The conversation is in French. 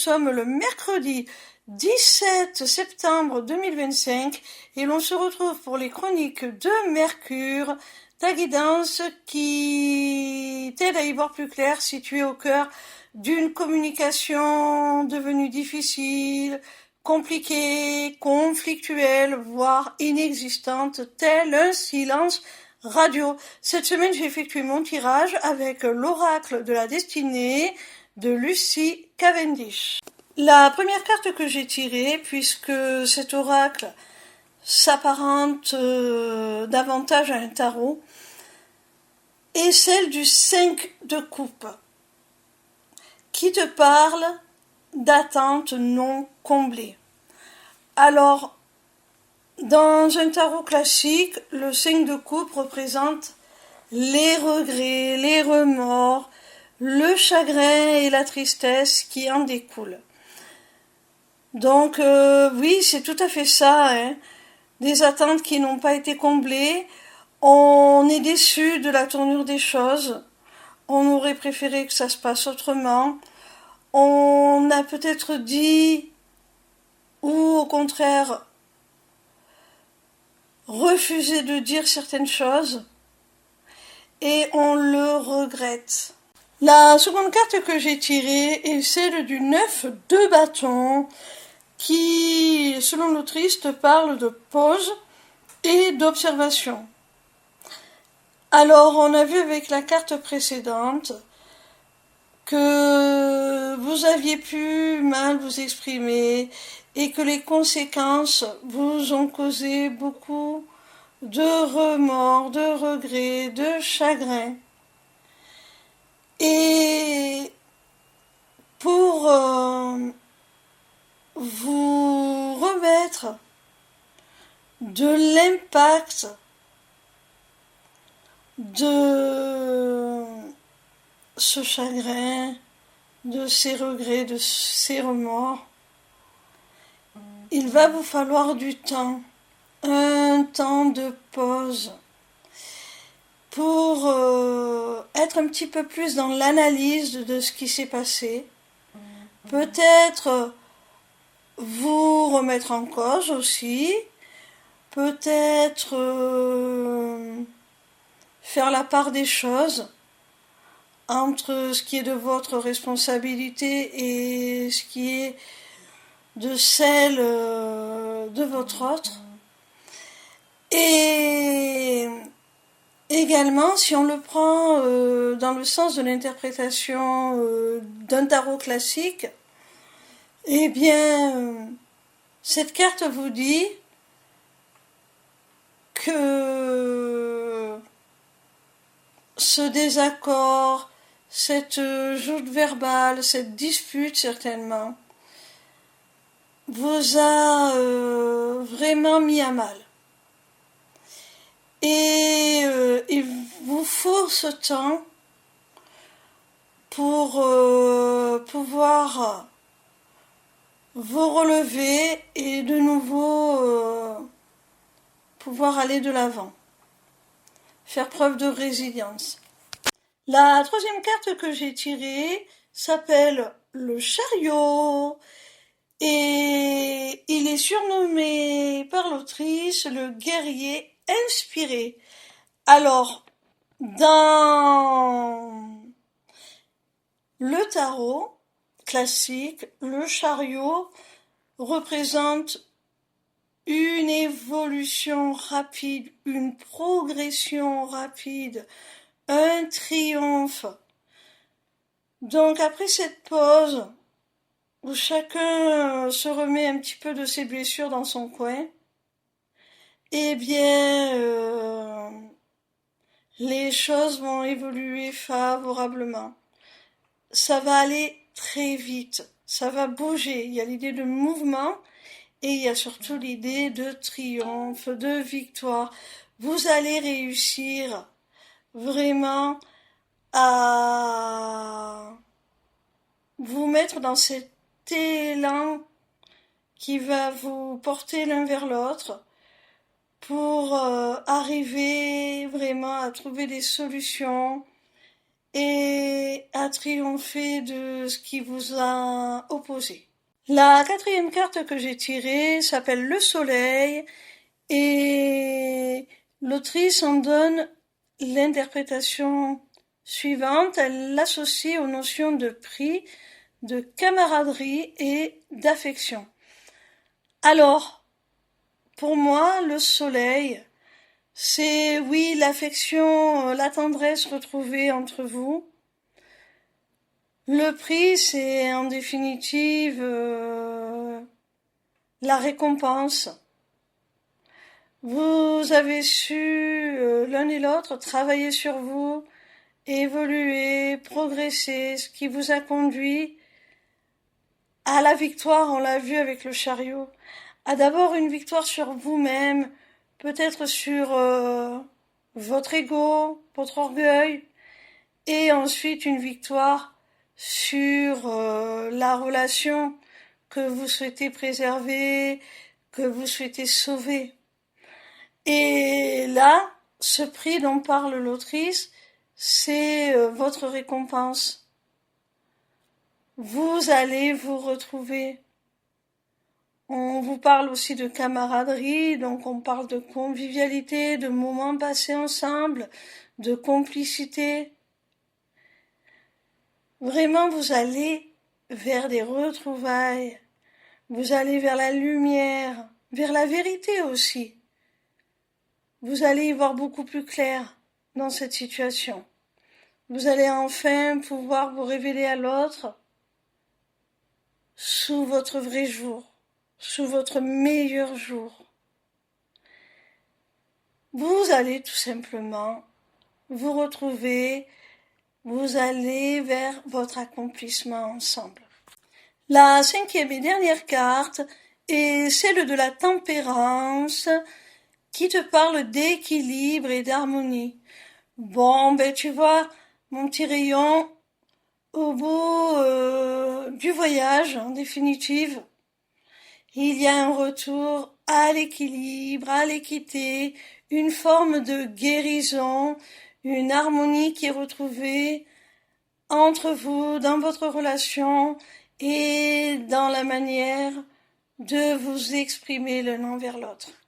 sommes le mercredi 17 septembre 2025 et l'on se retrouve pour les chroniques de Mercure, ta guidance qui t'aide à y voir plus clair si tu es au cœur d'une communication devenue difficile, compliquée, conflictuelle, voire inexistante, tel un silence radio. Cette semaine, j'ai effectué mon tirage avec l'oracle de la destinée de Lucie Cavendish. La première carte que j'ai tirée, puisque cet oracle s'apparente davantage à un tarot, est celle du 5 de coupe, qui te parle d'attente non comblée. Alors, dans un tarot classique, le 5 de coupe représente les regrets, les remords, le chagrin et la tristesse qui en découlent. Donc oui, c'est tout à fait ça, hein. Des attentes qui n'ont pas été comblées, on est déçu de la tournure des choses, on aurait préféré que ça se passe autrement, on a peut-être dit, ou au contraire, refusé de dire certaines choses, et on le regrette. La seconde carte que j'ai tirée est celle du 9 de bâton, qui, selon l'autrice, te parle de pause et d'observation. Alors, on a vu avec la carte précédente que vous aviez pu mal vous exprimer et que les conséquences vous ont causé beaucoup de remords, de regrets, de chagrin. Et pour vous remettre de l'impact de ce chagrin, de ces regrets, de ces remords, il va vous falloir du temps, un temps de pause pour être un petit peu plus dans l'analyse de ce qui s'est passé, peut-être vous remettre en cause aussi, peut-être faire la part des choses entre ce qui est de votre responsabilité et ce qui est de celle de votre autre. Et également, si on le prend dans le sens de l'interprétation d'un tarot classique, eh bien, cette carte vous dit que ce désaccord, cette joute verbale, cette dispute certainement, vous a vraiment mis à mal. Et il vous faut ce temps pour pouvoir vous relever et de nouveau pouvoir aller de l'avant, faire preuve de résilience. La troisième carte que j'ai tirée s'appelle le chariot et il est surnommé par l'autrice le guerrier inspiré. Alors, dans le tarot classique, le chariot représente une évolution rapide, une progression rapide, un triomphe. Donc après cette pause, où chacun se remet un petit peu de ses blessures dans son coin, eh bien, les choses vont évoluer favorablement. Ça va aller très vite, ça va bouger. Il y a l'idée de mouvement et il y a surtout l'idée de triomphe, de victoire. Vous allez réussir vraiment à vous mettre dans cet élan qui va vous porter l'un vers l'autre pour arriver vraiment à trouver des solutions et à triompher de ce qui vous a opposé. La quatrième carte que j'ai tirée s'appelle le Soleil et l'autrice en donne l'interprétation suivante. Elle l'associe aux notions de prix, de camaraderie et d'affection. Alors, pour moi, le Soleil, c'est oui l'affection, la tendresse retrouvée entre vous. Le prix, c'est en définitive la récompense. Vous avez su l'un et l'autre travailler sur vous, évoluer, progresser, ce qui vous a conduit à la victoire, on l'a vu avec le chariot, à d'abord une victoire sur vous-même, peut-être sur votre ego, votre orgueil, et ensuite une victoire sur la relation que vous souhaitez préserver, que vous souhaitez sauver. Et là, ce prix dont parle l'autrice, c'est votre récompense. Vous allez vous retrouver. On vous parle aussi de camaraderie, donc on parle de convivialité, de moments passés ensemble, de complicité. Vraiment, vous allez vers des retrouvailles, vous allez vers la lumière, vers la vérité aussi. Vous allez y voir beaucoup plus clair dans cette situation. Vous allez enfin pouvoir vous révéler à l'autre sous votre vrai jour, sous votre meilleur jour. Vous allez tout simplement vous retrouver, vous allez vers votre accomplissement ensemble. La cinquième et dernière carte est celle de la tempérance qui te parle d'équilibre et d'harmonie. Bon, tu vois, mon petit rayon, au bout du voyage, en définitive, il y a un retour à l'équilibre, à l'équité, une forme de guérison, une harmonie qui est retrouvée entre vous, dans votre relation et dans la manière de vous exprimer l'un envers l'autre.